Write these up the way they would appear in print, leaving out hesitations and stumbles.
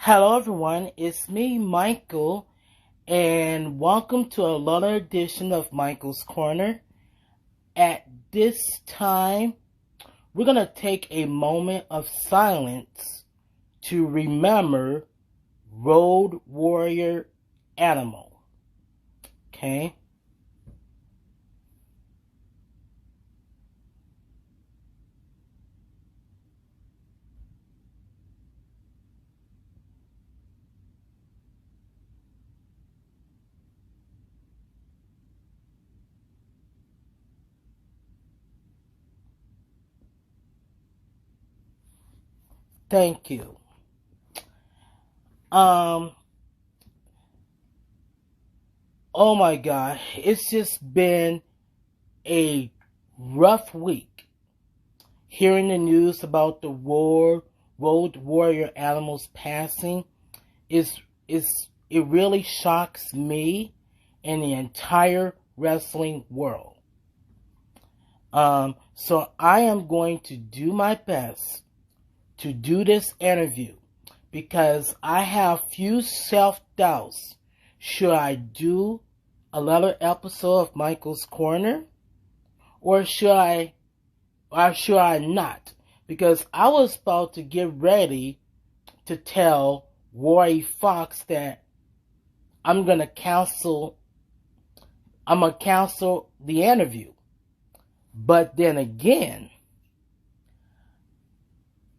Hello, everyone. It's me, Michael, and welcome to another edition of Michael's Corner. At this time, we're going to take a moment of silence to remember Road Warrior Animal. Okay? Thank you. Um, oh my God, it's just been a rough week hearing the news about the Road Warrior Animal's passing. is it really shocks me and the entire wrestling world. So I am going to do my best to do this interview because I have few self-doubts. Should I do another episode of Michael's Corner or should I not? Because I was about to get ready to tell Rory Fox that I'm gonna cancel the interview. But then again,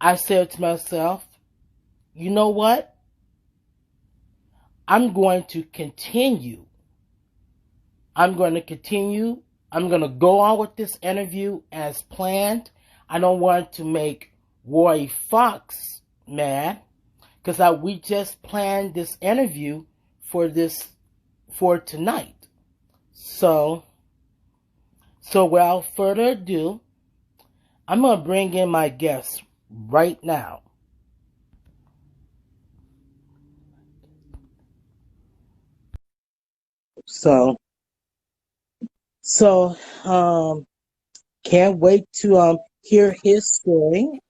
I said to myself, you know what? I'm going to continue. I'm going to continue. I'm going to go on with this interview as planned. I don't want to make Roy Fox mad because we just planned this interview for tonight. So without further ado, I'm going to bring in my guest right now. So, so, can't wait to hear his story.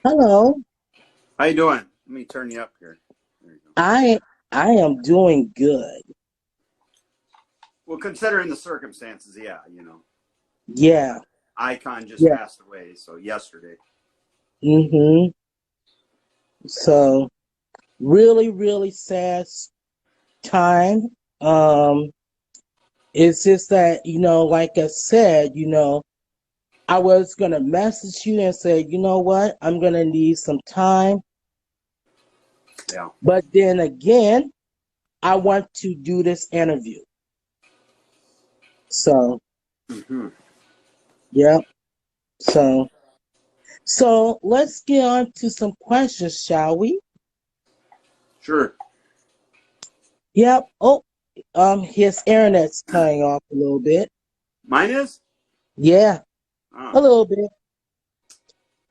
Hello. How you doing? Let me turn you up here. There you go. I am doing good. Well, considering the circumstances, yeah, Yeah. Icon just Yeah. passed away, so yesterday. Mm-hmm. So, really, really sad time. It's just that, like I said, I was going to message you and say, you know what, I'm going to need some time. Yeah. But then again, I want to do this interview. So, yeah. So let's get on to some questions, shall we? Sure. Yep. Oh, his internet's cutting off a little bit. Mine is? Yeah, a little bit.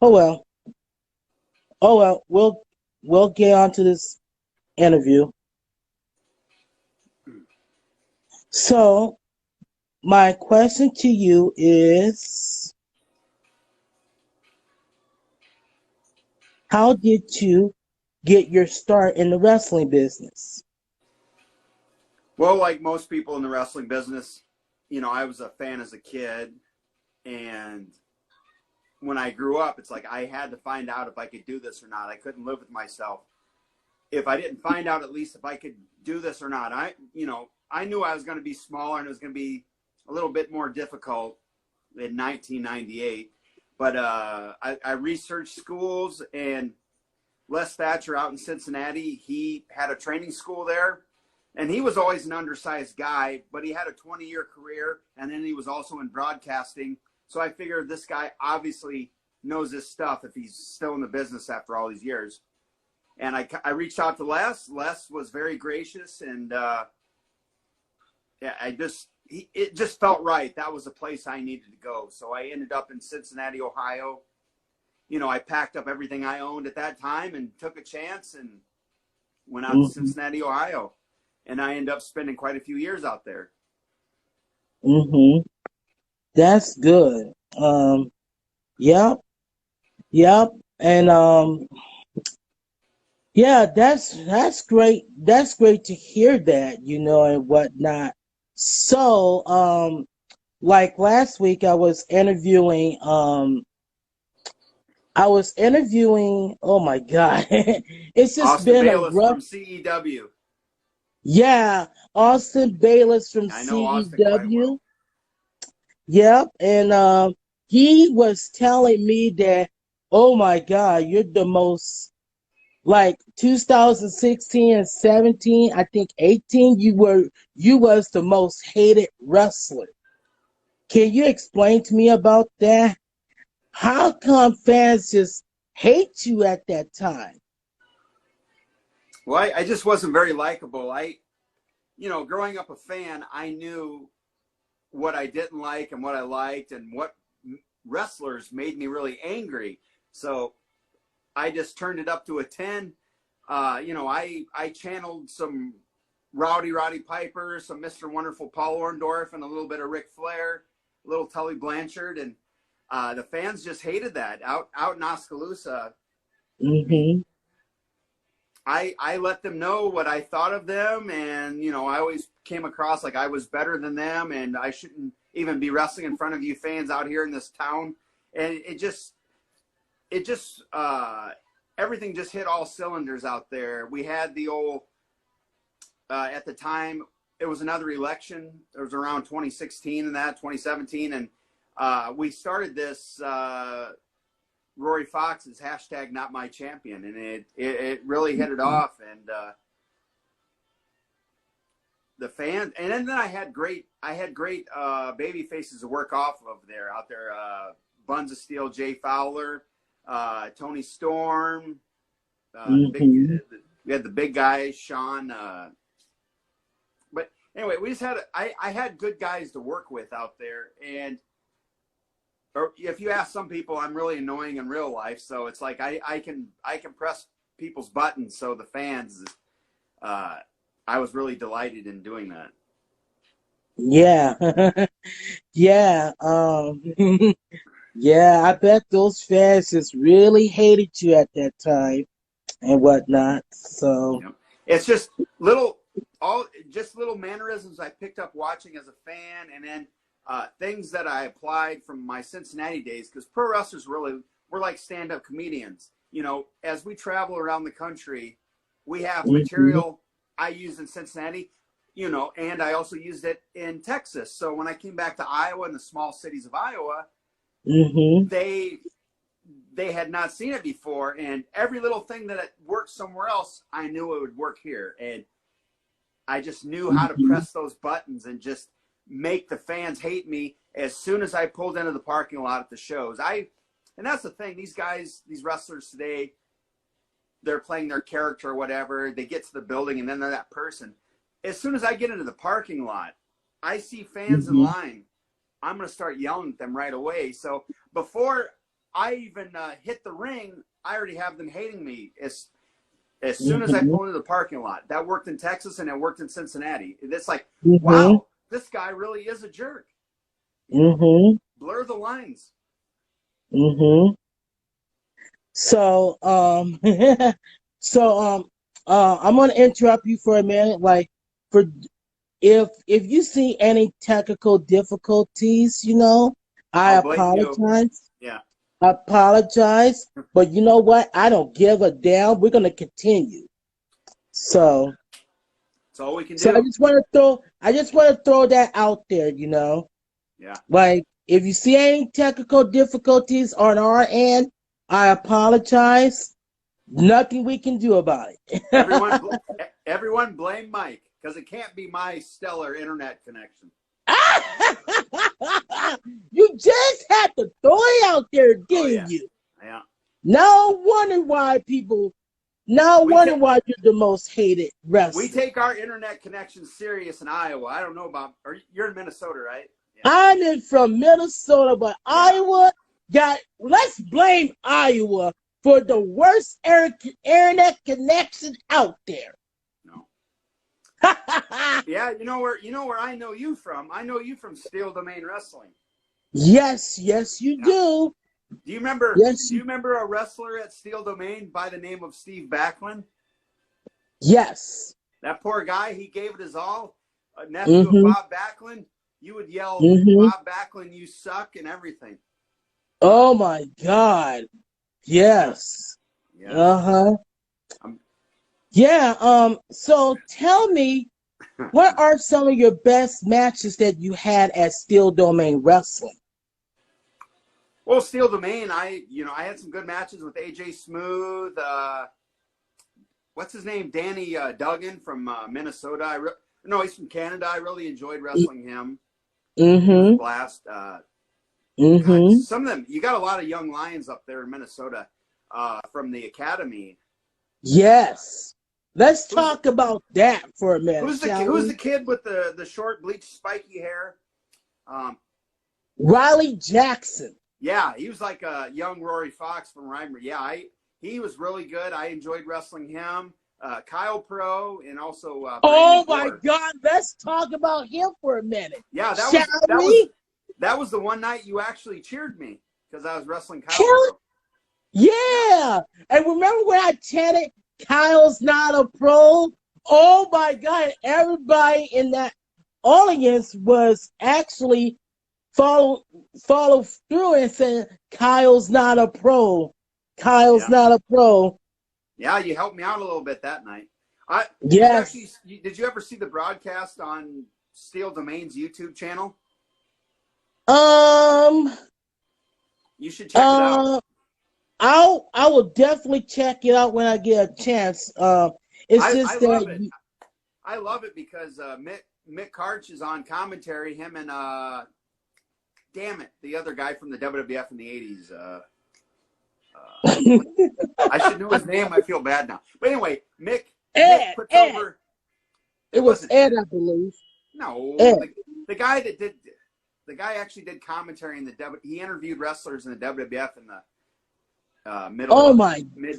Oh well. Oh well. We'll get on to this interview. So, my question to you is, how did you get your start in the wrestling business? Well, like most people in the wrestling business, I was a fan as a kid, and when I grew up, it's like I had to find out if I could do this or not. I couldn't live with myself if I didn't find out at least if I could do this or not. I knew I was going to be smaller and it was going to be a little bit more difficult in 1998. But I researched schools, and Les Thatcher out in Cincinnati, he had a training school there. And he was always an undersized guy, but he had a 20-year career, and then he was also in broadcasting. So I figured this guy obviously knows his stuff if he's still in the business after all these years. And I reached out to Les. Les was very gracious, and it just felt right. That was the place I needed to go. So I ended up in Cincinnati, Ohio. I packed up everything I owned at that time and took a chance and went out to Cincinnati, Ohio. And I ended up spending quite a few years out there. Mm-hmm. That's good. Yep. And Yeah, that's great. That's great to hear that, and whatnot. So, like last week, I was interviewing. Oh my God, it's just Austin been a Bayless rough. from CEW. Yeah, Austin Bayless from I know Austin quite CEW. well. Yep, and he was telling me that, oh my God, you're the most, like 2016 and 17, I think 18, you was the most hated wrestler. Can you explain to me about that? How come fans just hate you at that time? Well, I just wasn't very likable. Growing up a fan, I knew what I didn't like and what I liked and what wrestlers made me really angry. So I just turned it up to a 10. I channeled some Roddy Piper, some Mr. Wonderful Paul Orndorff, and a little bit of Ric Flair, a little Tully Blanchard, and the fans just hated that. Out in Oskaloosa, Mm-hmm. I let them know what I thought of them, and I always came across like I was better than them, and I shouldn't even be wrestling in front of you fans out here in this town. And it just everything just hit all cylinders out there. We had the old at the time it was another election. It was around 2016 and 2017, and we started this. Rory Fox's hashtag Not My Champion, and it really hit it off, and the fans, and then I had great baby faces to work off of there out there. Buns of Steel, Jay Fowler, Tony Storm, Mm-hmm. we had the big guys, Sean. But anyway, we just had I had good guys to work with out there, and or if you ask some people, I'm really annoying in real life. So it's like I can press people's buttons. So the fans, I was really delighted in doing that. Yeah. Yeah. Yeah, I bet those fans just really hated you at that time and whatnot. So, It's just little mannerisms I picked up watching as a fan, and then things that I applied from my Cincinnati days, because pro wrestlers really we're like stand-up comedians. As we travel around the country, we have hmm material I use in Cincinnati, and I also used it in Texas. So when I came back to Iowa and the small cities of Iowa, hmm they had not seen it before, and every little thing that worked somewhere else, I knew it would work here, and I just knew how to hmm press those buttons and just make the fans hate me as soon as I pulled into the parking lot at the shows. And that's the thing. These guys, these wrestlers today, they're playing their character or whatever. They get to the building and then they're that person. As soon as I get into the parking lot, I see fans in hmm line. I'm going to start yelling at them right away. So before I even hit the ring, I already have them hating me as soon as I hmm pull into the parking lot. That worked in Texas and it worked in Cincinnati. It's like, hmm wow, this guy really is a jerk. hmm Blur the lines. hmm So, so, I'm gonna interrupt you for a minute. Like, for if you see any technical difficulties, I I'll blame you. apologize. Yeah, Apologize, but you know what? I don't give a damn. We're gonna continue. So, that's all we can so I do. just want to throw that out there. Yeah. Like if you see any technical difficulties on our end, I apologize. Nothing we can do about Everyone, it. everyone blame Mike because it can't be my stellar internet connection. You just had to throw it out there, Oh didn't yeah, you? yeah. No wonder why people. No We wonder take why you're the most hated we wrestler. take our internet connection serious in Iowa. I don't know about. Or you're in Minnesota, right? Yeah, I'm in from Minnesota, but yeah. Iowa got. Let's blame Iowa for the worst internet connection out there. No. Yeah, you know where I know you from. I know you from Steel Domain Wrestling. Yes, yes, you Yeah. do. Do you remember? Yes, Do you remember a wrestler at Steel Domain by the name of Steve Backlund? Yes. That poor guy, he gave it his all. A nephew of Mm-hmm. Bob Backlund, you would yell, Mm-hmm. Bob Backlund, you suck, and everything. Oh my God. Yes. Yes. Uh-huh. Um, Yeah. So tell me, what are some of your best matches that you had at Steel Domain Wrestling? well, Steel Domain, I had some good matches with AJ Smooth. What's his name? Danny Duggan from Minnesota. No, he's from Canada. I really enjoyed wrestling him. He was a Mm-hmm. blast. God, Mm-hmm. some of them, you got a lot of young lions up there in Minnesota from the academy. Yes. Let's Who's talk about that for a minute, who's the shall who's the we? kid with the short bleached spiky hair? Um, Riley Jackson. yeah, he was like a young Rory Fox from Reimer. Yeah, he was really good. I enjoyed wrestling him. Kyle Pro and also Brandon Oh my Gore. God, let's talk about him for a minute. Yeah, Shall we? that was the one night you actually cheered me because I was wrestling Kyle Kill it? Pro. Yeah. Yeah. And remember when I chanted, Kyle's not a pro? Oh my God, everybody in that audience was actually follow follow through and saying, Kyle's not a pro. Kyle's Yeah. not a pro. Yeah, you helped me out a little bit that night. Yes. Did you ever see the broadcast on Steel Domain's YouTube channel? Um You should check it out. I will definitely check it out when I get a chance. It's I just love it. that I love it because Mick Karch is on commentary. Him and damn it, the other guy from the WWF in the '80s. I should know his name. I feel bad now. But anyway, Mick puts Ed. over. It was wasn't Ed, I believe. No, Ed. the guy that did the guy actually did commentary in the He interviewed wrestlers in the WWF in the mid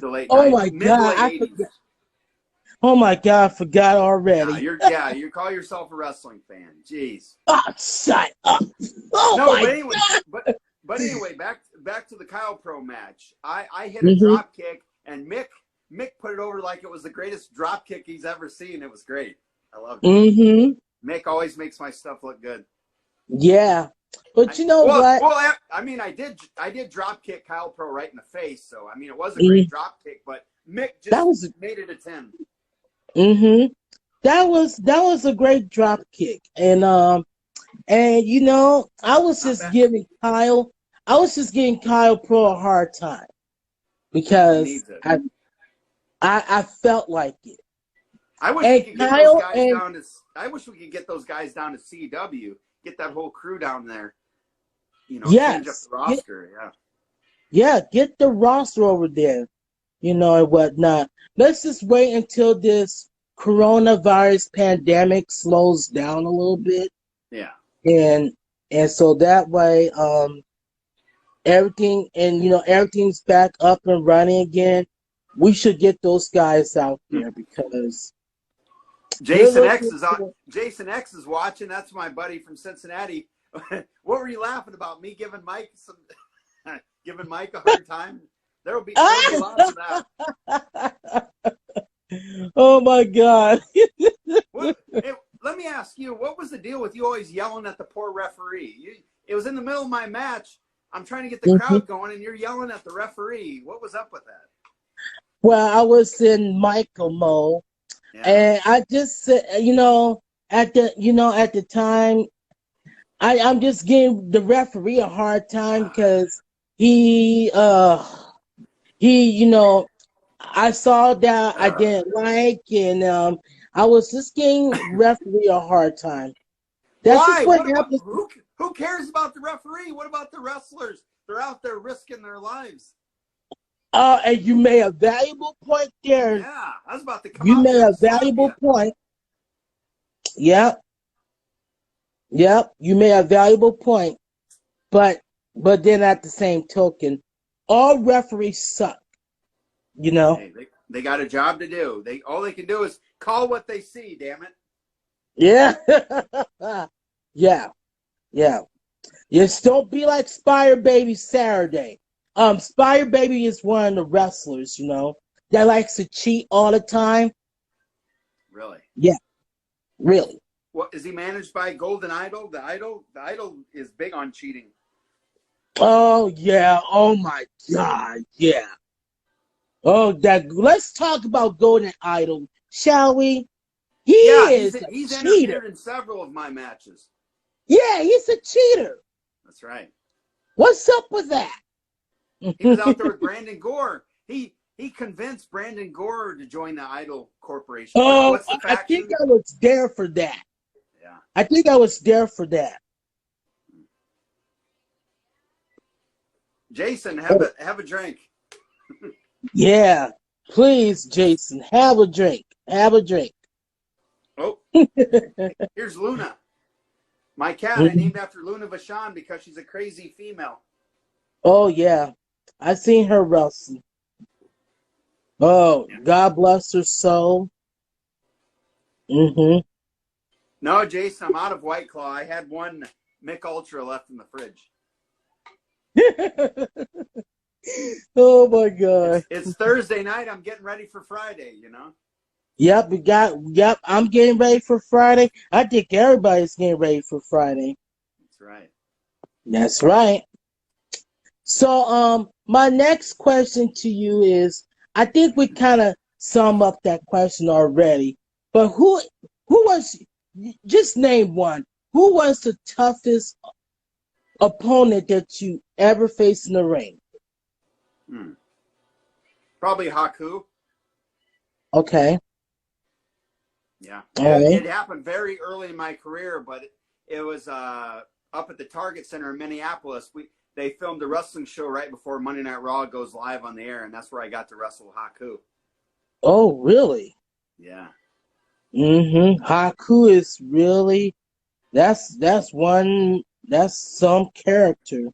to late Oh 90s, my mid to God, late I 80s. forgot. Oh my God, I forgot already. You call yourself a wrestling fan. Jeez. Oh, shut up. Oh No, my but anyway, God. but anyway, back to the Kyle Pro match. I hit a Mm-hmm. drop kick, and Mick put it over like it was the greatest drop kick he's ever seen. It was great. I loved it. Mm-hmm. Mick always makes my stuff look good. Yeah. But you know what? Well, I mean, I did drop kick Kyle Pro right in the face, so I mean, it was a Mm, great drop kick, but Mick that just was made it a 10. mm-hmm. That was a great drop kick. And you know, I was Not just bad. giving Kyle Pro a hard time He because needs it. I felt like it. I wish And we could get Kyle those guys and down to. I wish we could get those guys down to CW. Get that whole crew down there. You know, change up yes, the roster. Yeah. get the roster over there, you know, and whatnot. Let's just wait until this coronavirus pandemic slows down a little bit, Yeah. and so that way, everything's back up and running again. We should get those guys out there because we're Jason X looking is on. for. Jason X is watching. That's my buddy from Cincinnati. What were you laughing about? Me giving Mike giving Mike a hard time? There'll be lots of that. Oh my God. Let me ask you, what was the deal with you always yelling at the poor referee? It was in the middle of my match. I'm trying to get the crowd going, and you're yelling at the referee. What was up with that? Well, I was in Michael mode, Yeah. and I just said, at the time, I'm just giving the referee a hard time because he, I saw that I didn't like, and I was just giving referee a hard time. That's Why? just what happens. Who cares about the referee? What about the wrestlers? They're out there risking their lives. And you made a valuable point there. Yeah, I was about to come You out made there a and slap valuable you. point. Yep. You made a valuable point. But then at the same token, all referees suck. You know? Hey, they got a job to do. All they can do is call what they see, damn it. Yeah. Yeah. Just don't be like Spire Baby Saturday. Spire Baby is one of the wrestlers, that likes to cheat all the time. Really? Yeah, really. What is he managed by Golden Idol? The Idol is big on cheating. Oh yeah. Oh my God. Yeah. Oh, that. Let's talk about Golden Idol, shall we? He Yeah, is a he's cheater. interfered in several of my matches. Yeah, he's a cheater. That's right. What's up with that? He was out there with Brandon Gore. He convinced Brandon Gore to join the Idol Corporation. Oh, What's the I think faction? I was there for that. Yeah. I think I was there for that. Jason, have a drink. Yeah, please, Jason, have a drink. Have a drink. Oh, here's Luna. My cat, I named after Luna Vachon because she's a crazy female. Oh yeah, I seen her wrestle. Oh, yeah. God bless her soul. Mm-hmm. No, Jason, I'm out of White Claw. I had one Mick Ultra left in the fridge. Oh my God! It's Thursday night. I'm getting ready for Friday. You know. Yep, Yep, I'm getting ready for Friday. I think everybody's getting ready for Friday. That's right. That's right. So, my next question to you is, I think we kind of sum up that question already. But who was, just name one. Who was the toughest opponent that you ever faced in the ring? Probably Haku. Okay. Yeah. Right. It happened very early in my career, but it was up at the Target Center in Minneapolis. They filmed a wrestling show right before Monday Night Raw goes live on the air, and that's where I got to wrestle Haku. Oh, really? Yeah. Mm-hmm. Haku is really, that's some character.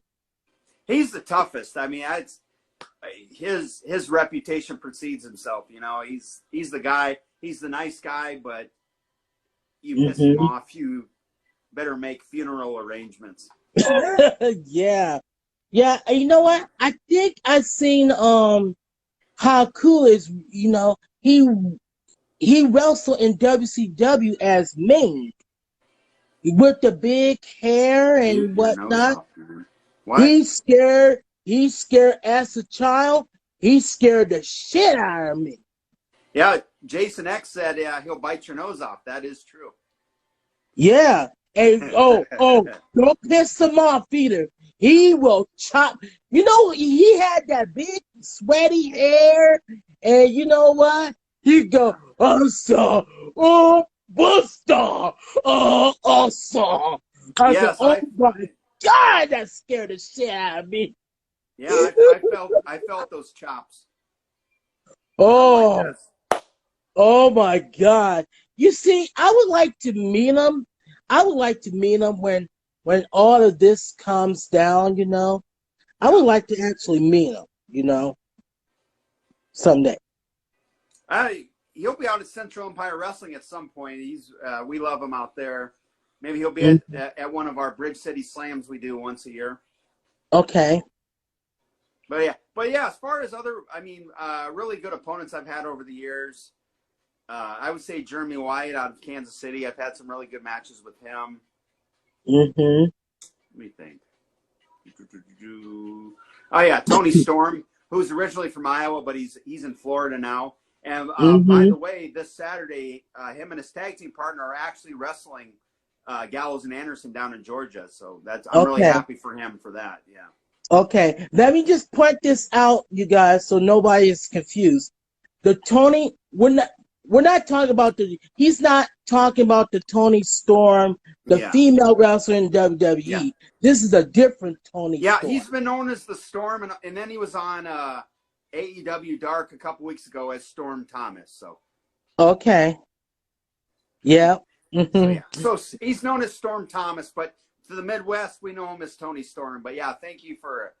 He's the toughest. I mean, his reputation precedes himself. You know, he's the guy. He's the nice guy, but you piss him off, you better make funeral arrangements. Yeah. Yeah, you know what? I think I seen Haku is, you know, he wrestled in WCW as Ming with the big hair and whatnot. What? He's scared as a child. He scared the shit out of me. Yeah, Jason X said he'll bite your nose off. That is true. Yeah. And don't piss him off either. He will chop. You know, he had that big sweaty hair, and you know what? He go, Buster, Buster, awesome. I said, oh my God, that scared the shit out of me. Yeah, I felt those chops. Oh, like oh my God. You see, I would like to meet him. I would like to meet him when all of this comes down, you know. I would like to actually meet him, you know, someday. He'll be out at Central Empire Wrestling at some point. We love him out there. Maybe he'll be at one of our Bridge City Slams we do once a year. Okay. But yeah, as far as other, really good opponents I've had over the years, I would say Jeremy Wyatt out of Kansas City. I've had some really good matches with him. Mm-hmm. Let me think. Oh yeah, Tony Storm, who's originally from Iowa, but he's in Florida now. And by the way, this Saturday, him and his tag team partner are actually wrestling Gallows and Anderson down in Georgia. So I'm really happy for him for that. Yeah. Okay, let me just point this out, you guys, so nobody is confused. The Tony, we're not talking about he's not talking about the Tony Storm, the female wrestler in WWE. Yeah. This is a different Tony Storm. Yeah, he's been known as the Storm, and then he was on AEW Dark a couple weeks ago as Storm Thomas. So. Okay. Yeah. So he's known as Storm Thomas, but to the Midwest, we know him as Tony Storm. But yeah, thank you for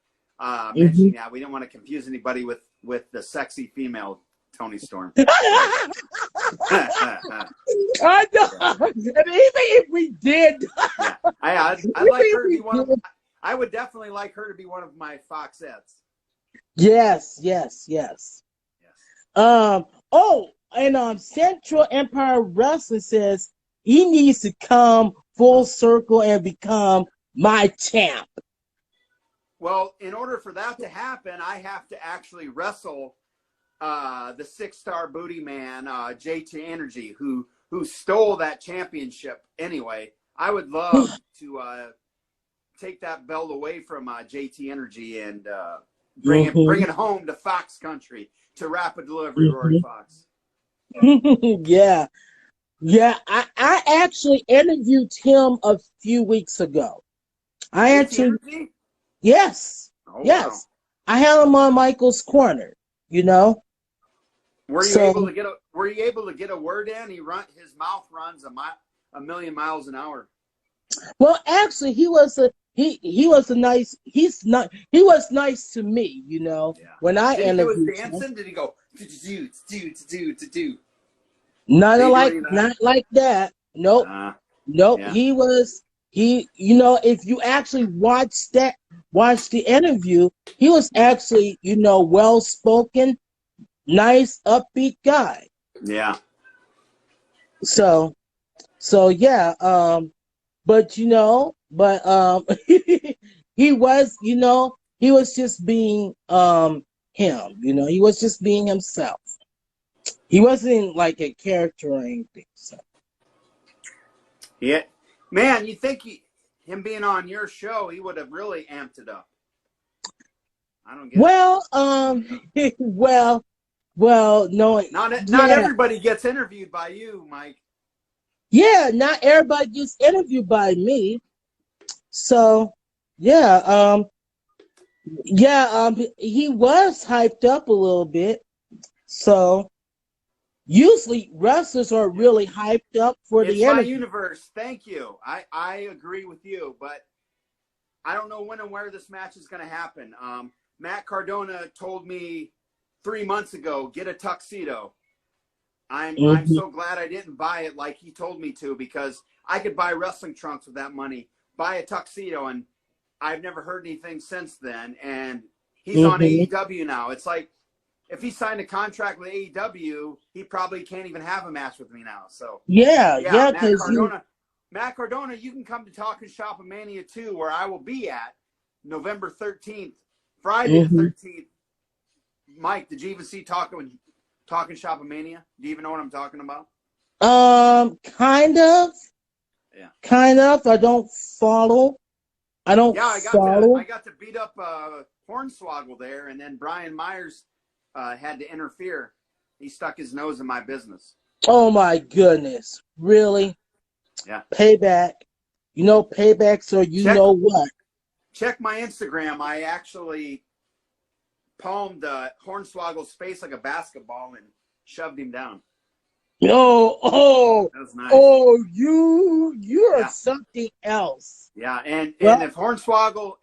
mentioning that. We didn't want to confuse anybody with the sexy female Tony Storm. I know. And even if we did, I'd like her to be one of. I would definitely like her to be one of my Foxettes. Yes. Oh, Central Empire Wrestling says he needs to come full circle and become my champ. Well, in order for that to happen, I have to actually wrestle the 6-star booty man, JT Energy, who stole that championship anyway. I would love to take that belt away from JT Energy and bring it home to Fox Country, to Rapid Delivery Rory Fox. Yeah. Yeah, I actually interviewed him a few weeks ago. JT Energy? Yes. Oh, Yes. wow. I had him on Michael's Corner, you know. Were you able to get a word in? His mouth runs a million miles an hour. Well, actually, he was nice to me, you know. Yeah. When I Did he do interviewed his dancing? Did he go do? not like that. Nope. Nope. Yeah. If you actually watch the interview, he was actually, well spoken, nice, upbeat guy. Yeah. So yeah, but he was just being him, he was just being himself. He wasn't like a character or anything. So. Yeah. Man, you think him being on your show, he would have really amped it up. I don't get it. Well, no. Not everybody gets interviewed by you, Mike. Yeah, not everybody gets interviewed by me. So, yeah, he was hyped up a little bit. So, usually wrestlers are really hyped up for the interview. It's my universe. Thank you. I agree with you, but I don't know when and where this match is going to happen. Matt Cardona told me 3 months ago, get a tuxedo. I'm so glad I didn't buy it like he told me to, because I could buy wrestling trunks with that money, buy a tuxedo, and I've never heard anything since then. And he's on AEW now. It's like, if he signed a contract with AEW, he probably can't even have a match with me now. So yeah, Matt Cardona, you can come to Talking Shop of Mania 2, where I will be at November 13th, Friday the 13th. Mike, did you even see Talking Shop of Mania? Do you even know what I'm talking about? Kind of. Yeah. Kind of. I don't follow. I got to beat up Hornswoggle there, and then Brian Myers had to interfere. He stuck his nose in my business. Oh my goodness! Really? Yeah. Payback. Paybacks, or know what? Check my Instagram. I actually palmed Hornswoggle's face like a basketball and shoved him down. Oh, that was nice. Oh, you're something else. Yeah, and if Hornswoggle's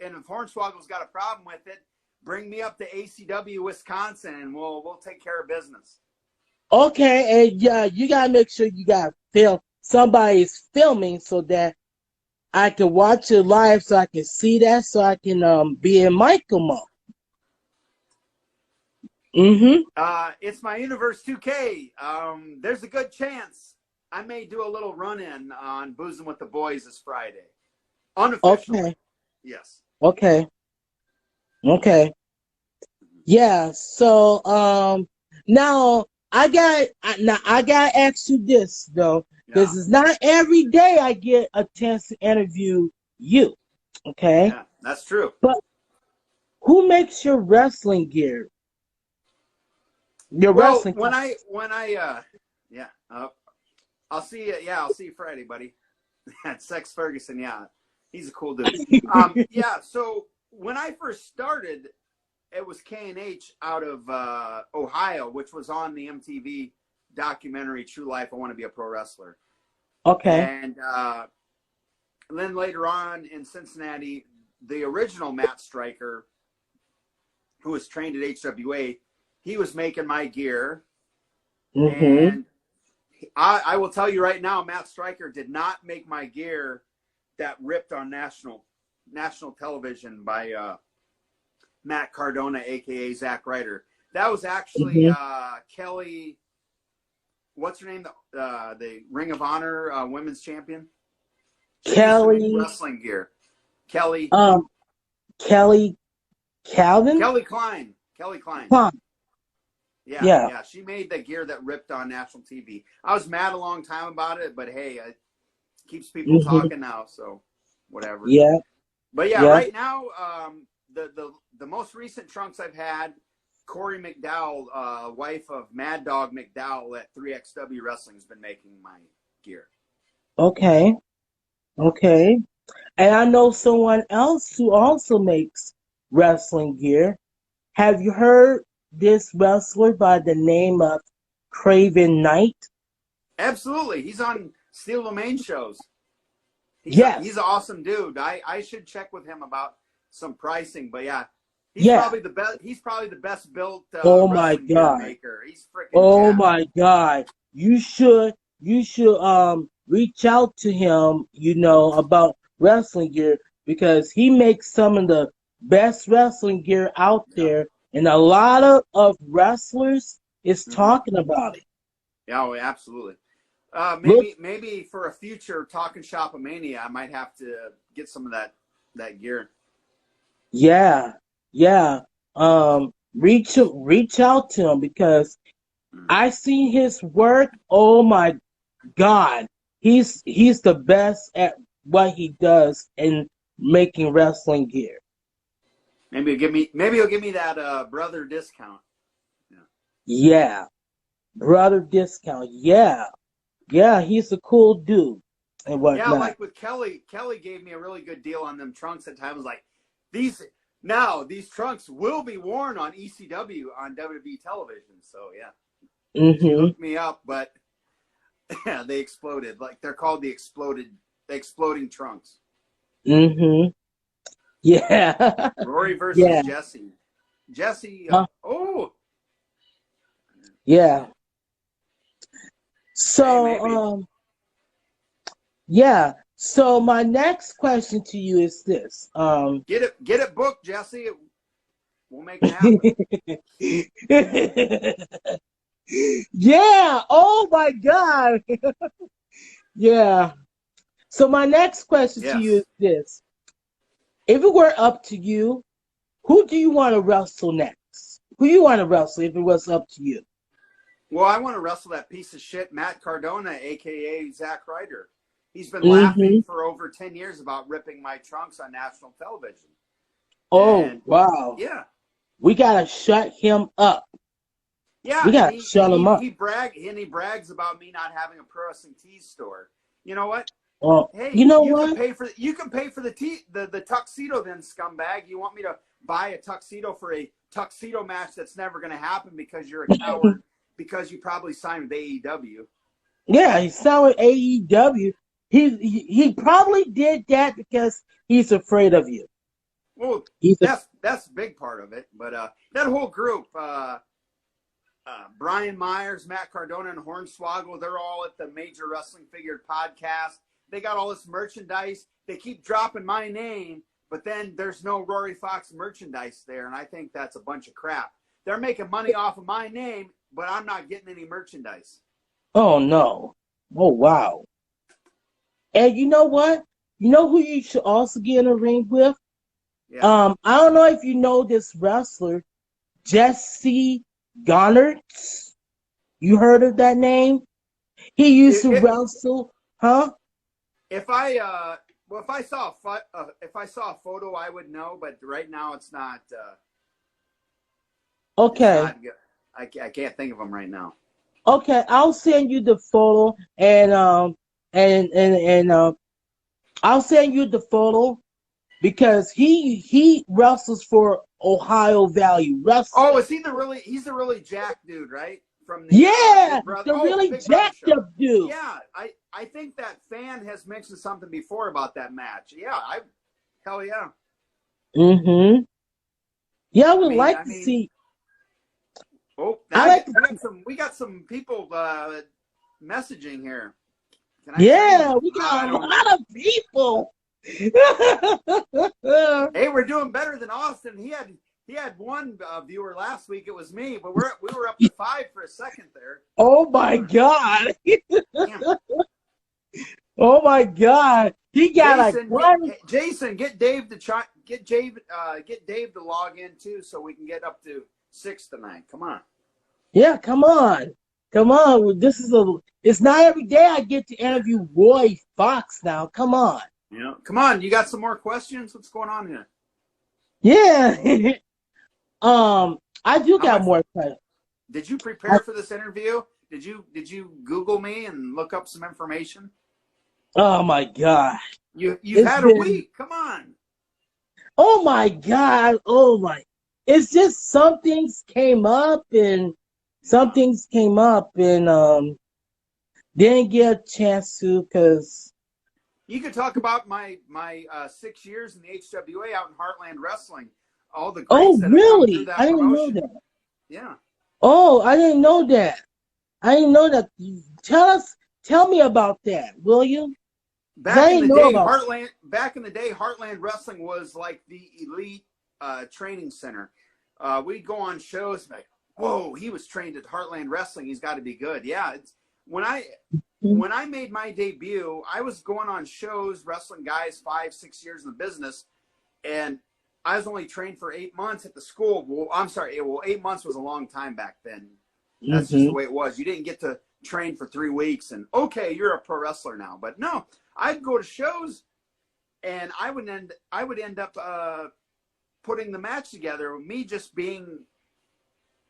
got a problem with it, bring me up to ACW Wisconsin, and we'll take care of business. Okay, and yeah, you gotta make sure you got somebody's filming so that I can watch it live, so I can see that, so I can be in Michael mode. It's my Universe 2K. There's a good chance I may do a little run-in on Boozing with the Boys this Friday. Unofficially. Okay. Yes. Okay. Yeah. So now I gotta ask you this though, because it's not every day I get a chance to interview you. Okay. Yeah, that's true. But who makes your wrestling gear? Wrestling. I'll see you. Yeah, I'll see you Friday, buddy. Sex Ferguson. Yeah, he's a cool dude. Yeah. So when I first started, it was K&H out of Ohio, which was on the MTV documentary True Life. I Want to Be a Pro Wrestler. Okay. And then later on in Cincinnati, the original Matt Stryker, who was trained at HWA, he was making my gear. And I will tell you right now, Matt Stryker did not make my gear that ripped on national television by Matt Cardona, a.k.a. Zack Ryder. That was actually Kelly what's her name? The Ring of Honor women's champion. She used to make Kelly, wrestling gear. Kelly. um, Kelly Calvin? Kelly Klein. Kelly Klein. Huh. Yeah, Yeah. yeah. She made the gear that ripped on national TV. I was mad a long time about it, but hey, it keeps people Hmm. talking now, so whatever. Yeah. But yeah, Yeah. right now, the most recent trunks I've had, Corey McDowell, wife of Mad Dog McDowell at 3XW Wrestling, has been making my gear. Okay. Okay. And I know someone else who also makes wrestling gear. Have you heard this wrestler by the name of Craven Knight? Absolutely, he's on Steel Domain shows. He's Yes. an awesome dude. I should check with him about some pricing, but yeah, he's Yeah. probably the best. He's probably the best built Oh my wrestling gear God. maker. He's freaking Oh jacked. my God. You should reach out to him, about wrestling gear because he makes some of the best wrestling gear out Yeah. there and a lot of wrestlers is Mm-hmm. talking about it. Yeah, oh, absolutely. Look, Maybe for a future Talking Shop-A-Mania, I might have to get some of that gear. yeah, yeah. Reach out to him because I see his work. Oh my God, he's the best at what he does in making wrestling gear. Maybe he'll give me that brother discount. Yeah. Yeah, brother discount. Yeah, yeah, he's a cool dude and Yeah, whatnot. like with Kelly gave me a really good deal on them trunks at times. Like these trunks will be worn on ECW on WWE television. So yeah, she Mm-hmm. hooked me up, but yeah, they exploded. Like they're called the exploding trunks. Mm-hmm. Yeah. Rory versus Yeah. Jesse. Jesse. Huh? Oh, Yeah. hey, So, maybe yeah. So my next question to you is this. get it booked, Jesse. We'll make it happen. Yeah. Oh my God. Yeah. So my next question to you Yes. is this. If it were up to you, who do you want to wrestle next? Who you want to wrestle if it was up to you? Well, I want to wrestle that piece of shit, Matt Cardona, a.k.a. Zack Ryder. He's been Mm-hmm. laughing for over 10 years about ripping my trunks on national television. Oh, And wow. yeah. We got to shut him up. Yeah, We got and to shut him up. he brags about me not having a Pro Wrestling Tees store. You know what? Hey, You know you what? can pay for the tuxedo then, scumbag. You want me to buy a tuxedo for a tuxedo match that's never going to happen because you're a coward because you probably signed with AEW. Yeah, he's selling AEW. He probably did that because he's afraid of you. Well, He's that's a big part of it. But that whole group, Brian Myers, Matt Cardona, and Hornswoggle, they're all at the Major Wrestling Figured podcast. They got all this merchandise. They keep dropping my name, but then there's no Rory Fox merchandise there, and I think that's a bunch of crap. They're making money off of my name, but I'm not getting any merchandise. Oh no. Oh wow. And you know what? You know who you should also get in a ring with? Yeah. I don't know if you know this wrestler, Jesse Goddard. You heard of that name? He used to wrestle, huh? If I saw a photo, I would know. But right now, it's not. Okay. It's not good. I can't think of him right now. Okay, I'll send you the photo and I'll send you the photo because he wrestles for Ohio Valley Wrestling. Oh, he's the really jack dude, right? From the Yeah, Big Brother, the really Big Brother jacked show. up dude. Yeah, I think that fan has mentioned something before about that match. Yeah, hell yeah. Mm-hmm. Yeah, I would like to see. Oh, we got some people messaging here. Yeah, we got a lot of people. Hey, we're doing better than Austin. he had one viewer last week. It was me, but we were up to 5 for a second there. Oh my God. Damn. Oh my God. He got like one. Jason, get Dave to get Dave to log in too, so we can get up to 6 tonight. Come on. Yeah, come on. Come on. It's not every day I get to interview Roy Fox now. Come on. Yeah. Come on. You got some more questions? What's going on here? Yeah. I do got more questions. Did you prepare for this interview? Did you Google me and look up some information? Oh my God. You've had a week. Come on. Oh my God. Oh my. It's just some things came up and didn't get a chance to because. You could talk about my 6 years in the HWA out in Heartland Wrestling. All the greats that have come through that I didn't promotion. know that. Yeah. Oh, I didn't know that. I didn't know that. Tell me about that, will you? Back in the day, Heartland Wrestling was like the elite training center. We'd go on shows like, whoa, he was trained at Heartland Wrestling. He's got to be good. Yeah. When I made my debut, I was going on shows, wrestling guys 5, 6 years in the business, and I was only trained for 8 months at the school. Well, I'm sorry. Well, 8 months was a long time back then. That's just the way it was. You didn't get to train for 3 weeks and, okay, you're a pro wrestler now. But no, I'd go to shows and I would end up putting the match together. Me just being,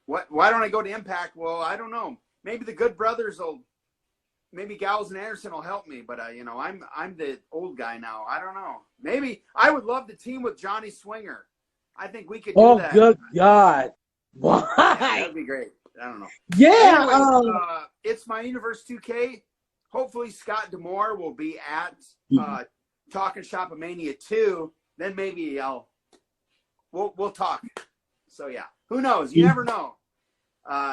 why don't I go to Impact? Well, I don't know. Maybe the Good Brothers maybe Gals and Anderson will help me, but I'm the old guy now. I don't know. Maybe I would love to team with Johnny Swinger. I think we could do that. Oh, good God. Why? Yeah, that'd be great. I don't know. Yeah. Anyway, it's my Universe 2K. Hopefully Scott D'Amore will be at Talking Shop Mania 2. Then maybe we'll talk. So yeah, who knows? You never know.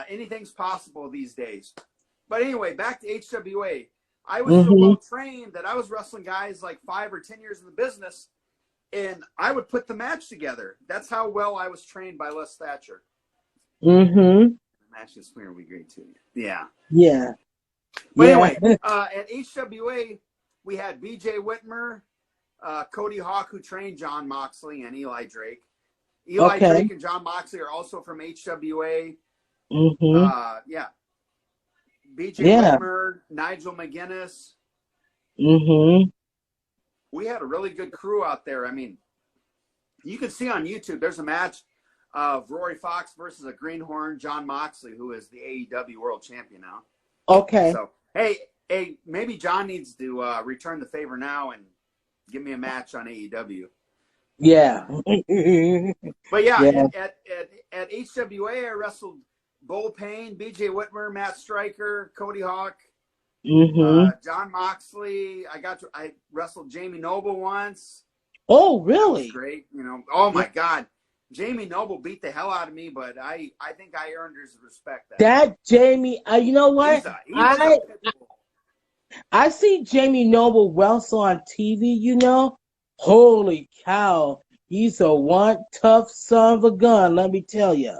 Anything's possible these days. But anyway, back to HWA. I was so well trained that I was wrestling guys like 5 or 10 years in the business, and I would put the match together. That's how well I was trained by Les Thatcher. The match this winter would be great too. Yeah. Yeah. But anyway, at HWA, we had BJ Whitmer, Cody Hawk, who trained John Moxley, and Eli Drake. Eli Drake and John Moxley are also from HWA. Yeah. BJ Whitmer, Nigel McGuinness. We had a really good crew out there. I mean, you can see on YouTube, there's a match of Rory Fox versus a greenhorn, John Moxley, who is the AEW World Champion now. Okay. So, hey, maybe John needs to return the favor now and give me a match on AEW. Yeah. But yeah, at HWA, I wrestled Bull Payne, BJ Whitmer, Matt Stryker, Cody Hawk, John Moxley. I wrestled Jamie Noble once. Oh, really? That was great. Oh my God. Jamie Noble beat the hell out of me, but I think I earned his respect. That Jamie, you know what? I see Jamie Noble wrestle on TV, Holy cow. He's a one tough son of a gun, let me tell you.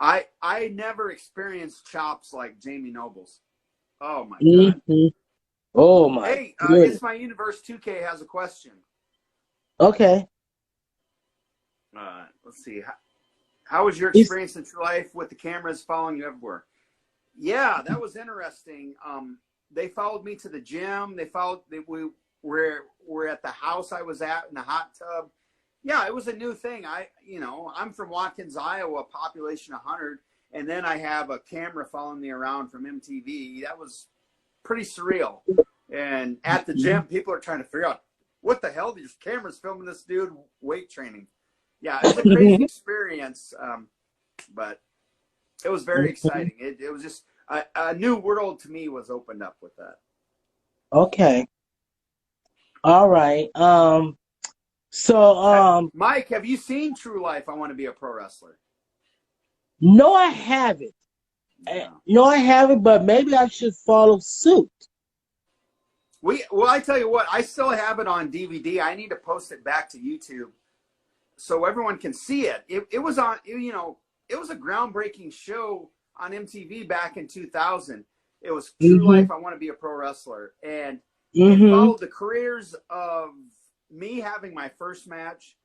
I never experienced chops like Jamie Noble's. Oh my God. Oh my. Hey, It's My Universe 2K has a question. Okay. Let's see. How was your experience in life with the cameras following you everywhere? Yeah, that was interesting. They followed me to the gym. We were at the house I was at in the hot tub. Yeah, it was a new thing. I'm from Watkins, Iowa, population 100, and then I have a camera following me around from MTV. That was pretty surreal. And at the gym, people are trying to figure out, what the hell? These cameras filming this dude weight training. Yeah, it was a crazy experience, but it was very exciting. It was just a new world to me was opened up with that. Okay. All right. So, Mike, have you seen True Life? I Want to Be a Pro Wrestler. No, I haven't. Yeah. No, I haven't, but maybe I should follow suit. Well, I tell you what, I still have it on DVD. I need to post it back to YouTube. so everyone can see it. It was on, it was a groundbreaking show on MTV back in 2000. It was True Mhm. Life, I Want to Be a Pro Wrestler. And it Mhm. followed the careers of me having my first match,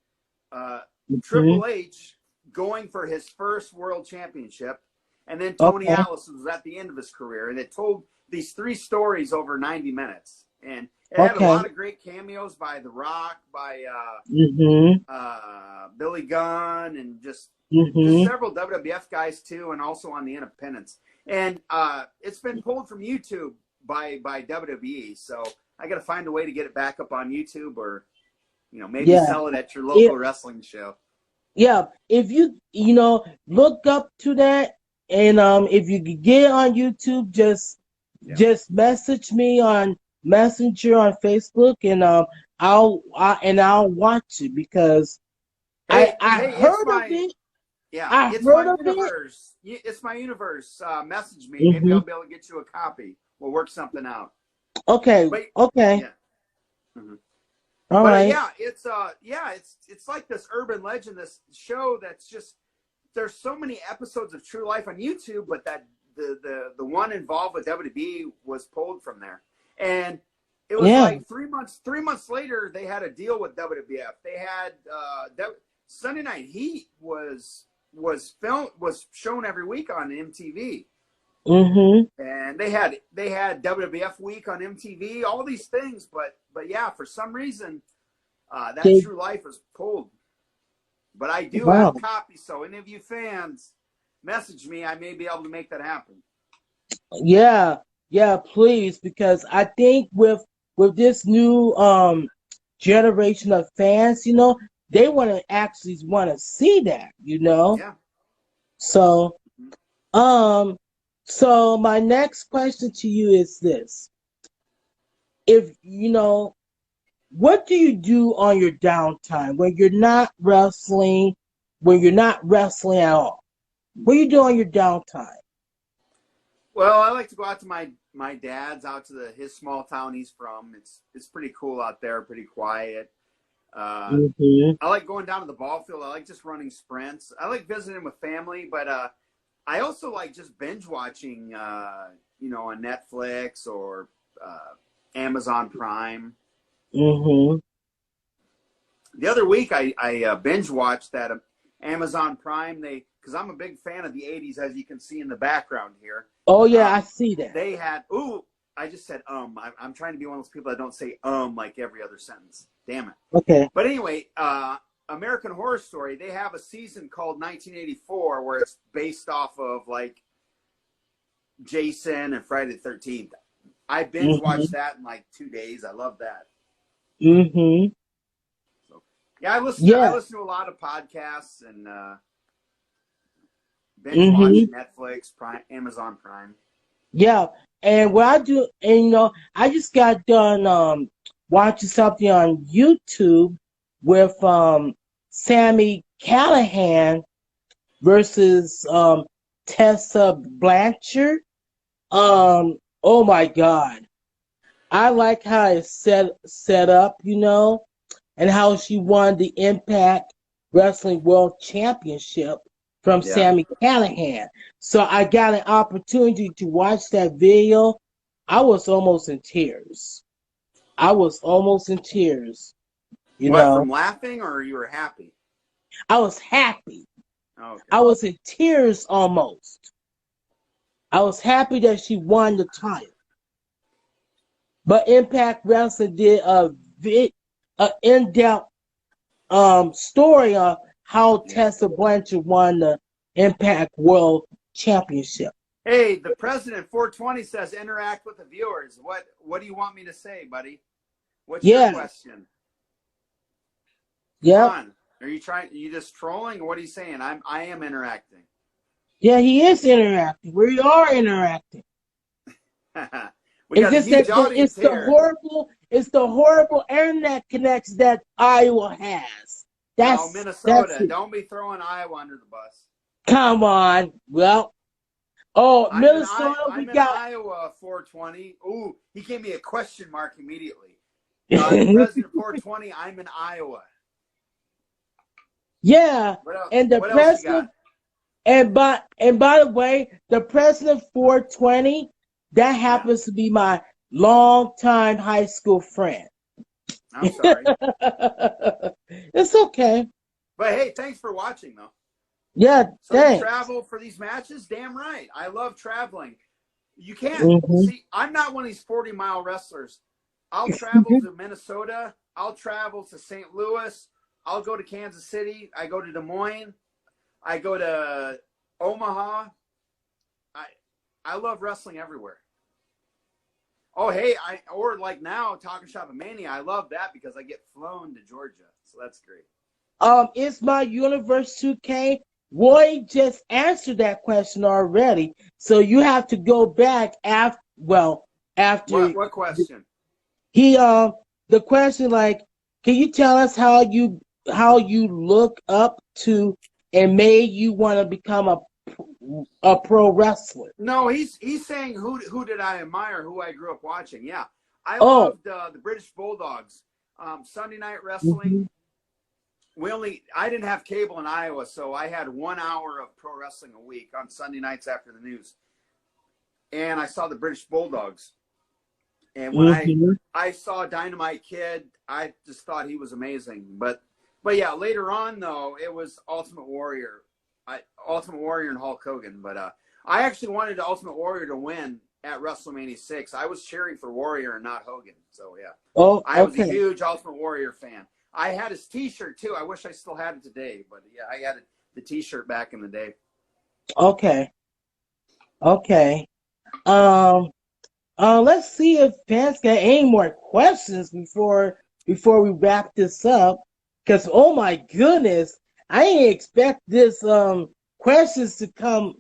Mhm. Triple H going for his first world championship, and then Tony Okay. Atlas was at the end of his career. And it told these 3 stories over 90 minutes. And it had a Okay. lot of great cameos by The Rock, by Mhm. Billy Gunn, and just Mhm. several WWF guys too, and also on the independents. And it's been pulled from YouTube by WWE, so I got to find a way to get it back up on YouTube, or maybe Yeah. sell it at your If local wrestling show. yeah, if you look up to that, and if you could get it on YouTube, Yeah. just message me on Messenger on Facebook, and I'll watch it because I Hey, I hey, it's heard of my it. yeah, I it's my heard of it. universe. It's my universe. Message me. Maybe Mhm. I'll be able to get you a copy. We'll work something out. Okay. But Okay. yeah. Mhm. All But right. yeah, it's like this urban legend, this show that's just, there's so many episodes of True Life on YouTube, but that the one involved with WWE was pulled from there. And it was Yeah. like 3 months later they had a deal with WWF. They had Sunday Night Heat was shown every week on MTV. Mhm. And they had WWF Week on MTV, all these things, but yeah, for some reason that They, True Life is pulled. But I do have wow. copies, so any of you fans message me. I may be able to make that happen. Yeah. Yeah. Please, because I think with this new generation of fans, they want to see that. Yeah. So, um, so my next question to you is this: if what do you do on your downtime when you're not wrestling, when you're not wrestling at all? What do you do on your downtime? Well, I like to go out to my dad's, out to his small town he's from. It's pretty cool out there, pretty quiet. Uh, Hmm. I like going down to the ball field. I like just running sprints. I like visiting with family, but I also like just binge watching, on Netflix or Amazon Prime. Hmm. The other week, I binge watched that Amazon Prime. Because I'm a big fan of the '80s, as you can see in the background here. Oh yeah, I Um, see that. they had I just said I'm trying to be one of those people that don't say like every other sentence. Damn it. Okay. But anyway, American Horror Story, they have a season called 1984 where it's based off of like Jason and Friday the 13th. I binge watched Hmm. that in like 2 days. I love that. Hmm. So yeah, I Yeah. listen to a lot of podcasts and binge watch Hmm. Netflix, Prime, Amazon Prime. Yeah. And what I do, and I just got done watching something on YouTube with Sammy Callahan versus Tessa Blanchard. Oh my God. I like how it's set up, and how she won the Impact Wrestling World Championship from Yeah. Sammy Callahan. So I got an opportunity to watch that video. I was almost in tears. I was almost in tears, you What, know. from laughing or you were happy? I was happy. Oh, okay. I was in tears almost. I was happy that she won the title. But Impact Wrestling did a in-depth story on how Yeah. Tessa Blanchard won the Impact World Championship. Hey, the president 420 says interact with the viewers. What do you want me to say, buddy? What's your Yeah, question? Come yep, on. Are you just trolling or what are you saying? I am interacting. yeah, he is interacting. We are interacting. We It's got a just huge that audience here. it's the horrible internet connection that Iowa has. Oh, That's Minnesota. it. Don't be throwing Iowa under the bus. Come on. Well, oh, Minnesota, we I'm in got. Iowa 420. Ooh, he gave me a question mark immediately. The president 420, I'm in Iowa. Yeah, What else? and the What else you president got? and by the way, the president 420, that Yeah. happens to be my longtime high school friend. I'm sorry. It's okay. But hey, thanks for watching, though. Yeah, So you thanks. travel for these matches? Damn right. I love traveling. You can't Hmm. see. I'm not one of these 40-mile wrestlers. I'll travel to Minnesota. I'll travel to St. Louis. I'll go to Kansas City. I go to Des Moines. I go to Omaha. I I love wrestling everywhere. Oh, hey, or like now, Talking Shop and Mania. I love that because I get flown to Georgia, so that's great. Is my universe 2K? Roy just answered that question already. So you have to go back after What question? he the question like, can you tell us how you look up to and made you want to become a pro wrestler? No, he's saying who did I admire, who I grew up watching. Yeah, I Oh, loved the British Bulldogs. Sunday Night Wrestling. mhm, I didn't have cable in Iowa, so I had 1 hour of pro wrestling a week on Sunday nights after the news. And I saw the British Bulldogs. And when mhm, I saw Dynamite Kid, I just thought he was amazing. But yeah, later on though, it was Ultimate Warrior. Ultimate Warrior and Hulk Hogan. But I actually wanted the Ultimate Warrior to win at WrestleMania 6. I was cheering for Warrior and not Hogan. So yeah. oh, I was a okay, huge Ultimate Warrior fan. I had his T-shirt too. I wish I still had it today, but yeah, I had the T-shirt back in the day. okay, okay. Um, let's see if fans got any more questions before we wrap this up. Cause oh my goodness, I didn't expect this questions to come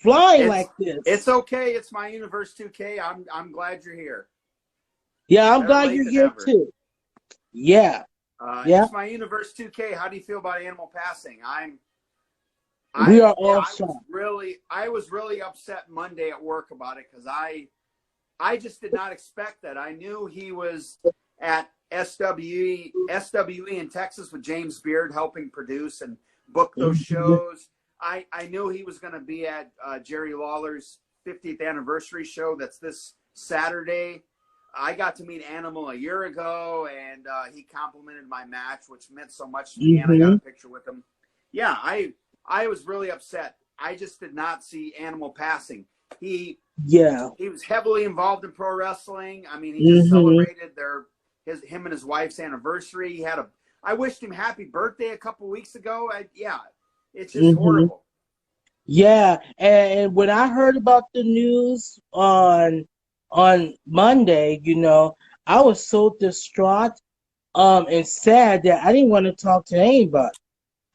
flying It's like this. it's okay. It's my Universe 2K. I'm glad you're here. Yeah, I'm Better glad late you're than here never. too. Yeah, yeah, It's my Universe 2K. How do you feel about Animal Passing? we are all shocked. I was really upset Monday at work about it because I just did not expect that. I knew he was at SWE in Texas with James Beard helping produce and book those Mhm, shows. I knew he was going to be at Jerry Lawler's 50th anniversary show that's this Saturday. I got to meet Animal a year ago, and he complimented my match, which meant so much to me, and I got a mhm. picture with him. Yeah, I was really upset. I just did not see Animal passing. He Yeah. he was heavily involved in pro wrestling. I mean, he just Mhm, celebrated him and his wife's anniversary. I wished him happy birthday a couple weeks ago. It's just mhm. horrible. Yeah, and when I heard about the news on Monday, I was so distraught and sad that I didn't want to talk to anybody.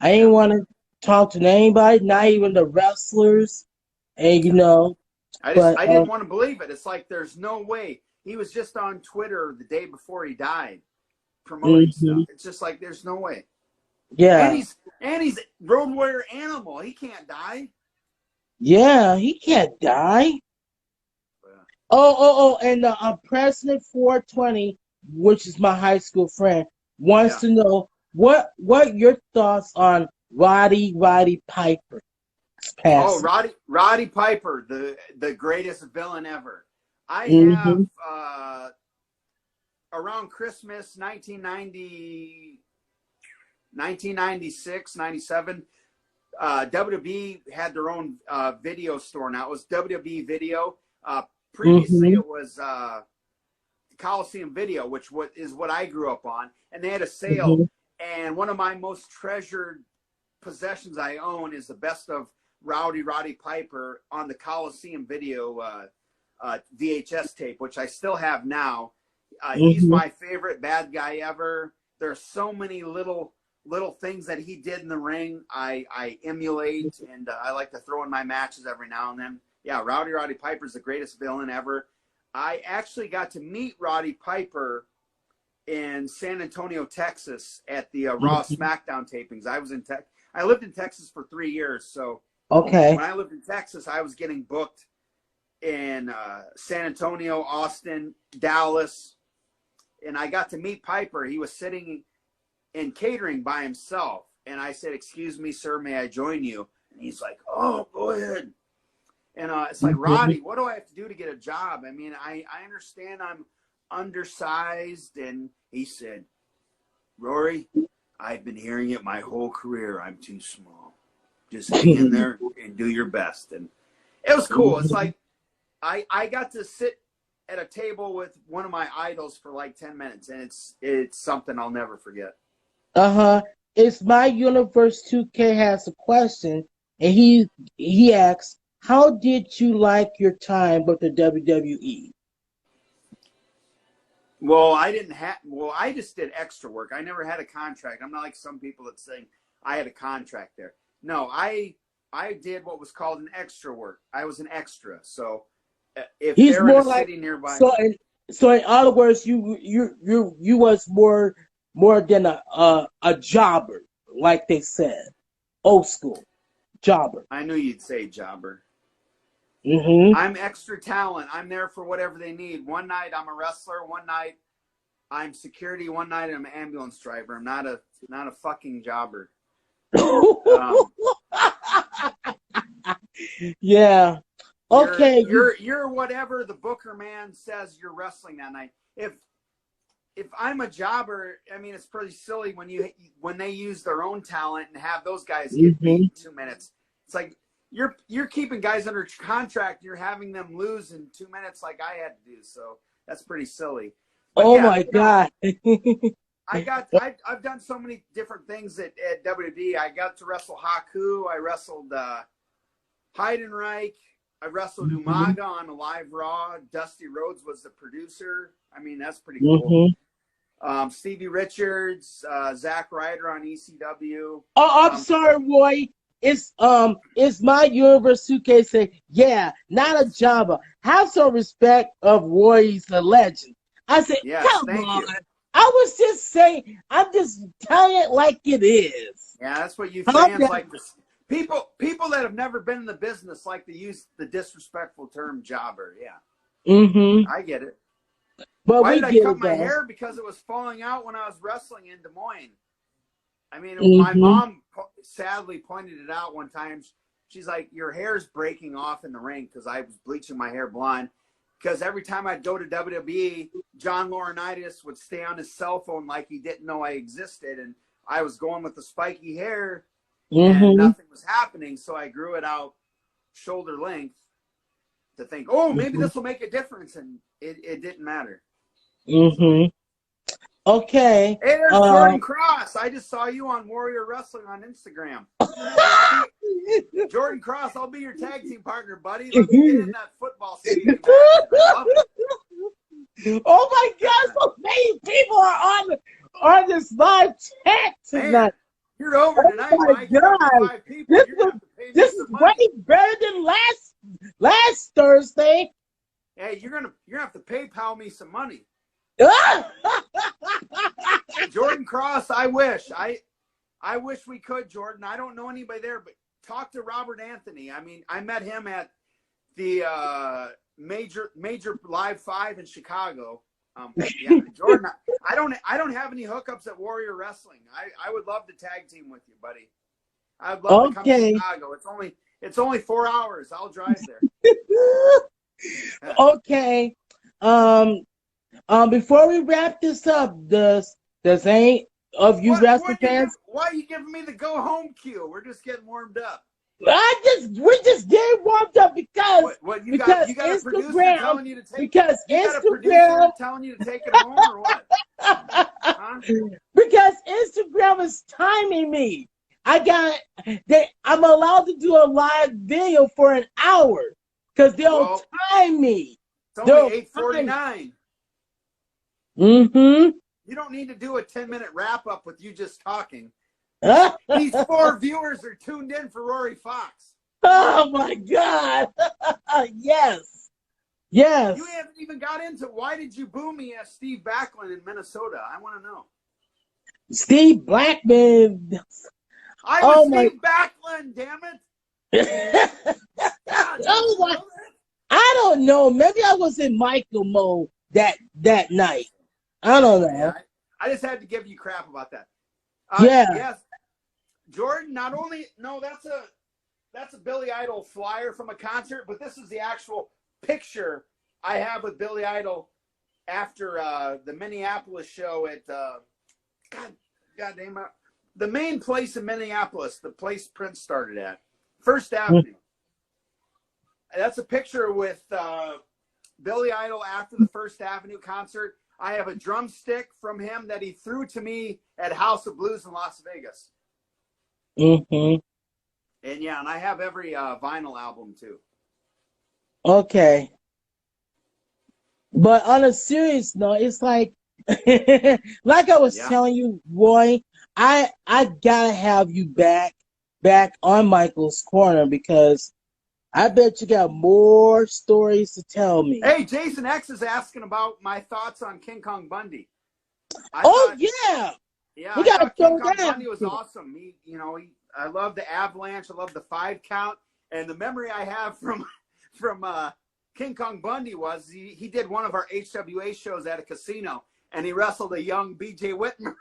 I didn't Yeah. want to talk to anybody, not even the wrestlers, and Yeah. but I didn't want to believe it. It's like there's no way. He was just on Twitter the day before he died promoting stuff. mhm, It's just like there's no way. And yeah, he's Road Warrior Animal. He can't die. yeah, he can't die. And President 420, which is my high school friend, wants Yeah. to know what your thoughts on Roddy Piper's Oh, passing. Roddy Piper, the greatest villain ever. I have Mm-hmm. around Christmas 1996, 97. WWE had their own video store. Now it was WWE Video. Previously, Mm-hmm. it was Coliseum Video, which is what I grew up on, and they had a sale. Mm-hmm. And one of my most treasured possessions I own is the best of Roddy Piper on the Coliseum Video VHS tape, which I still have now. He's Mm-hmm. my favorite bad guy ever. There's so many little things that he did in the ring I emulate, and I like to throw in my matches every now and then. Yeah, Roddy Piper's the greatest villain ever. I actually got to meet Roddy Piper in San Antonio, Texas, at the Raw Mm-hmm. SmackDown tapings. I lived in Texas for 3 years, so Okay. when I lived in Texas, I was getting booked in San Antonio, Austin, Dallas, and I got to meet Piper. He was sitting in catering by himself, And I said, "Excuse me, sir, may I join you?" And he's like, "Oh, go ahead." And it's like, "Roddy, what do I have to do to get a job? I mean, I understand I'm undersized." And he said, "Rory, I've been hearing it my whole career. I'm too small. Just hang in there and do your best." And it was cool. It's like I got to sit at a table with one of my idols for like 10 minutes, and it's something I'll never forget. It's My Universe 2K has a question, and he asks, how did you like your time with the WWE? Well, I just did extra work. I never had a contract. I'm not like some people that say I had a contract there. No, I did what was called an extra work. I was an extra. So if He's they're more in a like city nearby, so in other words, you was more than a jobber, like they said, old school jobber. I knew you'd say jobber. Mm-hmm. I'm extra talent. I'm there for whatever they need. One night I'm a wrestler. One night I'm security. One night I'm an ambulance driver. I'm not a fucking jobber. Yeah. Okay. You're whatever the booker man says you're wrestling that night. If I'm a jobber, I mean, it's pretty silly when they use their own talent and have those guys get beat in 2 minutes. It's like you're keeping guys under contract. You're having them lose in 2 minutes, like I had to do. So that's pretty silly. But oh my God! I've done so many different things at WWE. I got to wrestle Haku. I wrestled Heidenreich. I wrestled Umaga on a live Raw. Dusty Rhodes was the producer. I mean, that's pretty cool. Stevie Richards, Zack Ryder on ECW. Oh, I'm sorry, Roy. It's My Universe 2K say, yeah, not a jobber. Have some respect of Roy's a legend. I said, yes, come on. You. I was just saying, I'm just telling it like it is. Yeah, that's what you fans like to. People that have never been in the business like to use the disrespectful term jobber. Yeah. I get it. But why did I cut my hair? Because it was falling out when I was wrestling in Des Moines. I mean, my mom sadly pointed it out one time. She's like, your hair's breaking off in the ring, because I was bleaching my hair blonde. Because every time I'd go to WWE, John Laurinaitis would stay on his cell phone like he didn't know I existed. And I was going with the spiky hair, and nothing was happening. So I grew it out shoulder length to think, oh, maybe this will make a difference. And it didn't matter. Okay. Hey, there's Jordan Cross. I just saw you on Warrior Wrestling on Instagram. Jordan Cross, I'll be your tag team partner, buddy. Let me get in that football stadium. Oh my God, so many people are on this live chat tonight. Man, you're over tonight, Mike. God. This is way better than last Thursday. Hey, you're gonna have to PayPal me some money. Jordan Cross, I wish we could, Jordan. I don't know anybody there, but talk to Robert Anthony. I mean, I met him at the major Live 5 in Chicago. Yeah, Jordan, I don't have any hookups at Warrior Wrestling. I would love to tag team with you, buddy. I'd love to come to Chicago. It's only 4 hours. I'll drive there. Okay. Before we wrap this up, does any of you wrestling fans? Why are you giving me the go home cue? We're just getting warmed up. We're just getting warmed up because you got a producer telling you to take it home or what? Huh? Because Instagram is timing me. I'm allowed to do a live video for an hour because they'll time me. It's only 8:49. You don't need to do a 10-minute wrap up with you just talking. These 4 viewers are tuned in for Rory Fox. Oh my God! Yes. You haven't even got into why did you boo me as Steve Backlund in Minnesota? I want to know. Steve Blackman. I was Steve Backlund, damn it! God, I don't know. Maybe I was in Michael mode that night. I don't know. Yeah, I just had to give you crap about that. Yeah. Yes. Jordan, not only no, that's a Billy Idol flyer from a concert, but this is the actual picture I have with Billy Idol after the Minneapolis show at God damn it, the main place in Minneapolis, the place Prince started at, First Avenue. That's a picture with Billy Idol after the First Avenue concert. I have a drumstick from him that he threw to me at House of Blues in Las Vegas. Mm-hmm. And yeah, and I have every vinyl album too. Okay. But on a serious note, it's like, like I was telling you, Roy, I gotta have you back on Michael's Corner because I bet you got more stories to tell me. Hey, Jason X is asking about my thoughts on King Kong Bundy. Yeah, yeah, we gotta King throw Kong Bundy was awesome. I love the Avalanche. I love the 5 count. And the memory I have from King Kong Bundy was he did one of our HWA shows at a casino, and he wrestled a young B.J. Whitmer,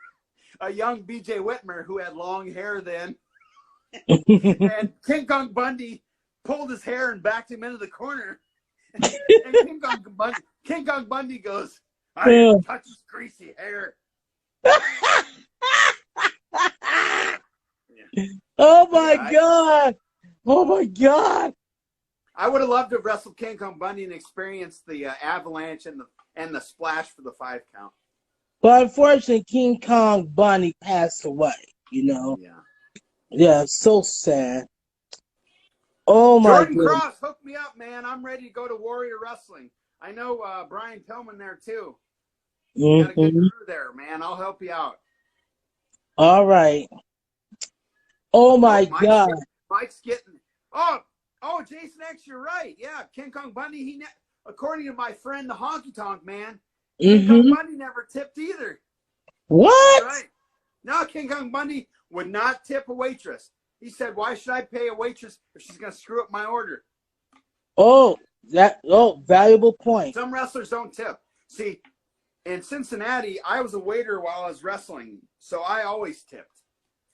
who had long hair then. And King Kong Bundy pulled his hair and backed him into the corner. And King Kong Bundy goes, "I didn't touch his greasy hair." Oh my God! Oh my God! I would have loved to have wrestled King Kong Bundy and experienced the Avalanche and the splash for the 5 count. But unfortunately, King Kong Bundy passed away. Yeah. Yeah, so sad. Oh my God. Jordan Cross, hook me up, man. I'm ready to go to Warrior Wrestling. I know Brian Pillman there too. Got a good crew there, man. I'll help you out. All right. Oh my God. Mike's getting. Oh, Jason X, you're right. Yeah, King Kong Bundy. According to my friend, the Honky Tonk Man, King Kong Bundy never tipped either. What? That's right. No, King Kong Bundy would not tip a waitress. He said, "Why should I pay a waitress if she's going to screw up my order?" Valuable point. Some wrestlers don't tip. See, in Cincinnati, I was a waiter while I was wrestling, so I always tipped.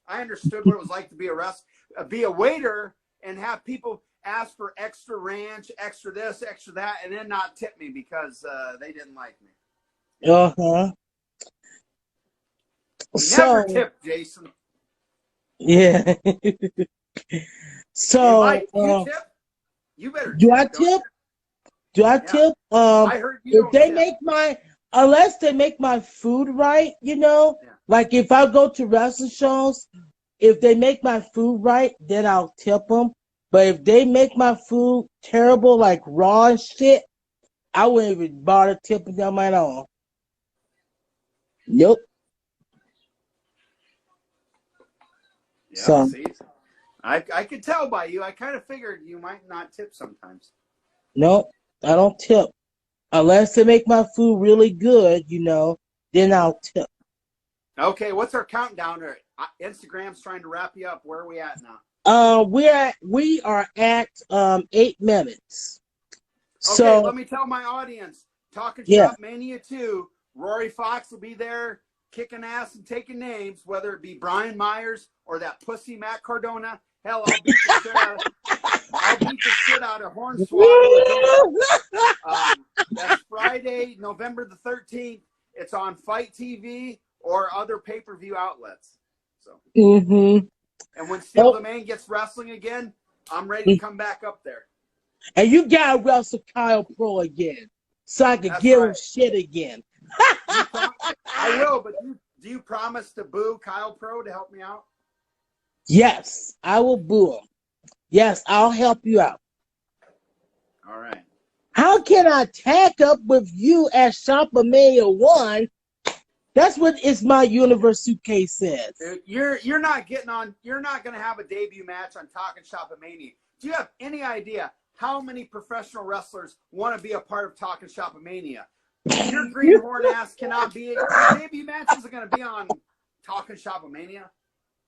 I understood what it was like to be a waiter and have people ask for extra ranch, extra this, extra that, and then not tip me because they didn't like me. Uh-huh. Never tip, Jason. Yeah. So, hey, Mike, you tip? You better. Do I tip? Do I tip? I heard you if they tip. Unless they make my food right, like if I go to wrestling shows, if they make my food right, then I'll tip them. But if they make my food terrible, like raw and shit, I wouldn't even bother tipping them at all. Nope. Yeah, so, see, I could tell by you. I kind of figured you might not tip sometimes. Nope, I don't tip. Unless they make my food really good, then I'll tip. Okay, what's our countdown? Instagram's trying to wrap you up. Where are we at now? We are at 8 minutes. Okay, so let me tell my audience. Talking Shop Mania 2. Rory Fox will be there, kicking ass and taking names, whether it be Brian Myers or that pussy Matt Cardona. Hell, I'll beat the shit out of Hornswoggle. That's Friday, November the 13th. It's on Fight TV or other pay-per-view outlets. So. And when Steel the Man gets wrestling again, I'm ready to come back up there. And you gotta wrestle Kyle Pro again, so I can give him shit again. I will, but do you promise to boo Kyle Pro to help me out? Yes, I will boo him. Yes, I'll help you out. All right. How can I tack up with you at Shopamania 1? That's what It's My Universe suitcase says. You're not getting on. You're not going to have a debut match on Talkin' Shopamania. Do you have any idea how many professional wrestlers want to be a part of Talkin' Shopamania? Your greenhorn ass cannot be. Your debut match isn't going to be on Talkin' Shopamania.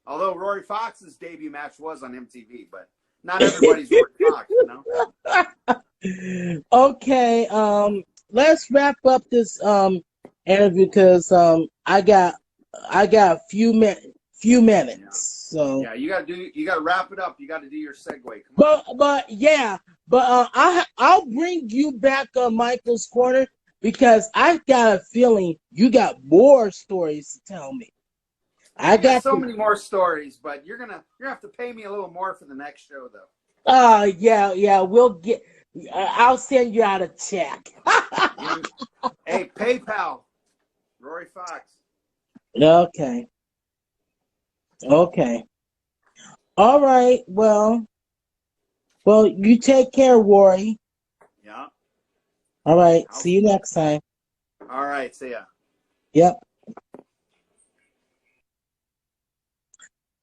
Although Rory Fox's debut match was on MTV, but not everybody's Rory Fox, Okay, let's wrap up this interview because I got a few few minutes. So yeah, you gotta wrap it up. You gotta do your segue. Come on. but I'll bring you back on Michael's Corner because I've got a feeling you got more stories to tell me. I got so many more stories, but you're gonna have to pay me a little more for the next show, though. Yeah, we'll get. I'll send you out a check. Hey, PayPal, Rory Fox. Okay. All right. Well, you take care, Rory. Yeah. All right. See you next time. All right. See ya. Yep.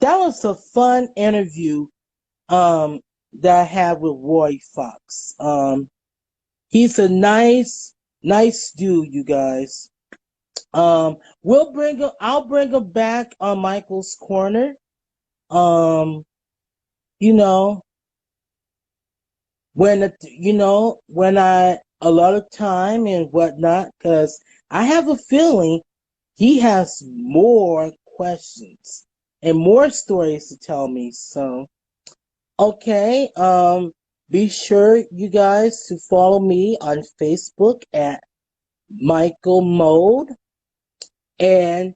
That was a fun interview that I had with Roy Fox. He's a nice dude, you guys. I'll bring him back on Michael's Corner. You know, when I a lot of time and whatnot, because I have a feeling he has more questions and more stories to tell me. So, okay, be sure you guys to follow me on Facebook at Michael Mode and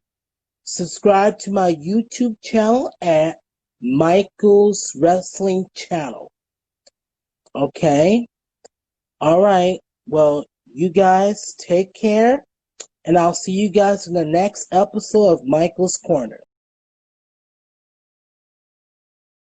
subscribe to my YouTube channel at Michael's Wrestling Channel. Okay? All right. Well, you guys take care, and I'll see you guys in the next episode of Michael's Corner.